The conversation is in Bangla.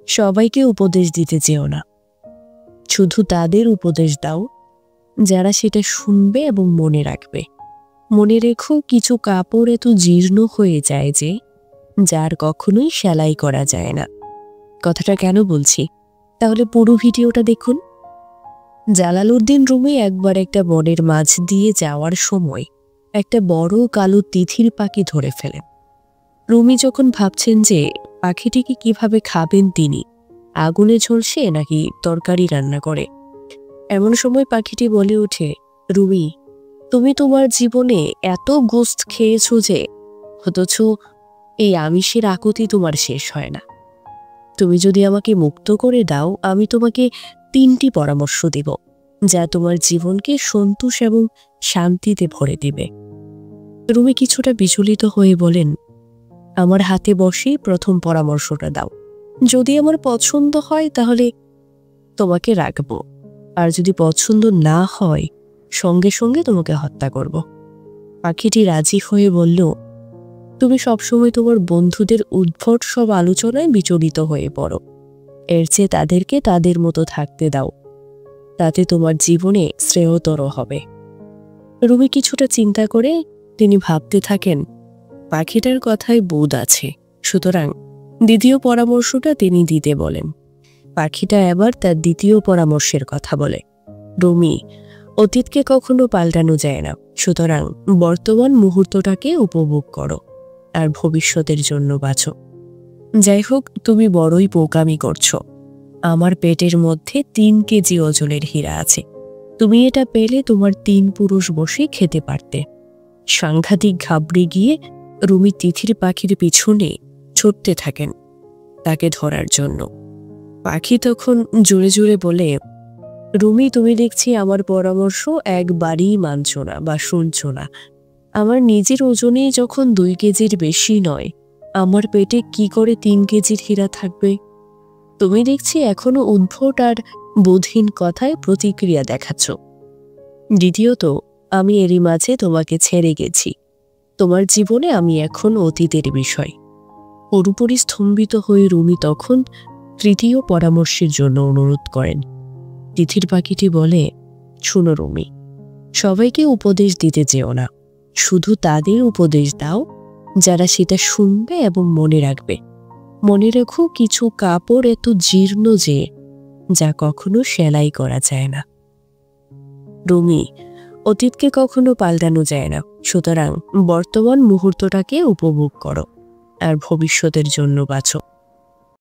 সবাইকে উপদেশ দিতে যেও না, শুধু তাদের উপদেশ দাও যারা সেটা শুনবে এবং মনে রাখবে। মনে রেখো, কিছু কাপড় এত জীর্ণ হয়ে যায় যে যার কখনোই সেলাই করা যায় না। কথাটা কেন বলছি, তাহলে পুরো ভিডিওটা দেখুন। জালালউদ্দিন রুমি একবার একটা বনের মাঝ দিয়ে যাওয়ার সময় একটা বড় কালো তিথির পাখি ধরে ফেলেন। রুমি যখন ভাবছেন যে পাখিটিকে কিভাবে খাবেন তিনি, আগুনে ঝলসে নাকি তরকারি রান্না করে, এমন সময় পাখিটি বলে ওঠে, রুমি, তুমি তোমার জীবনে এত গোস্ত খেয়েছো যে অথচ এই আমিষের আকুতি তোমার শেষ হয় না। তুমি যদি আমাকে মুক্ত করে দাও, আমি তোমাকে 3টি পরামর্শ দেব যা তোমার জীবনকে সন্তোষ এবং শান্তিতে ভরে দিবে। রুমি কিছুটা বিচলিত হয়ে বলেন, আমার হাতে বসেই প্রথম পরামর্শটা দাও। যদি আমার পছন্দ হয় তাহলে তোমাকে রাখবো, আর যদি পছন্দ না হয় সঙ্গে সঙ্গে তোমাকে হত্যা করব। পাখিটি রাজি হয়ে বলল, তুমি সবসময় তোমার বন্ধুদের উদ্ভট সব আলোচনায় বিচলিত হয়ে পড়ো, এর চেয়ে তাদেরকে তাদের মতো থাকতে দাও, তাতে তোমার জীবনে শ্রেয়তর হবে। রুমি কিছুটা চিন্তা করে তিনি ভাবতে থাকেন, পাখিটার কথায় বোধ আছে, সুতরাং দ্বিতীয় পরামর্শটা তিনি দিতে বলেন। পাখিটা এবার তার দ্বিতীয় পরামর্শের কথা বলে, রুমি, অতীতকে কখনো পাল্টানো যায় না, সুতরাং বর্তমান মুহূর্তটাকে উপভোগ করো আর ভবিষ্যতের জন্য বাঁচো। যাই হোক, তুমি বড়ই বোকামি করছো। আমার পেটের মধ্যে 3 কেজি ওজনের হীরা আছে, তুমি এটা পেলে তোমার 3 পুরুষ বসে খেতে পারতে। সাংঘাতিক ঘাবড়ে গিয়ে রুমি তিথির পাখির পিছনে ছুটতে থাকেন তাকে ধরার জন্য। পাখি তখন জোরে জোরে বলে, রুমি, তুমি দেখছি আমার পরামর্শ একবারই মানছ না বা শুনছ না। আমার নিজের ওজনেই যখন 2 কেজির বেশি নয়, আমার পেটে কি করে 3 কেজির হীরা থাকবে? তুমি দেখছি এখনো উদ্ভট আর বোধহীন কথায় প্রতিক্রিয়া দেখাচ্ছ। দ্বিতীয়ত, আমি এরই মাঝে তোমাকে ছেড়ে গেছি, তোমার জীবনে আমি এখন অতীতের বিষয়। পুরোপুরি স্তম্ভিত হয়ে রুমি তখন তৃতীয় পরামর্শের জন্য অনুরোধ করেন। তিথির পাখিটি বলে, শুনো রুমি, সবাইকে উপদেশ দিতে যেও না, শুধু তাদের উপদেশ দাও যারা সেটা শুনবে এবং মনে রাখবে। মনে রেখো, কিছু কাপড় এত জীর্ণ যে যা কখনো সেলাই করা যায় না। রুমি, অতীতকে কখনো পাল্টানো যায় না, সুতরাং বর্তমান মুহূর্তটাকে উপভোগ করো আর ভবিষ্যতের জন্য বাঁচো।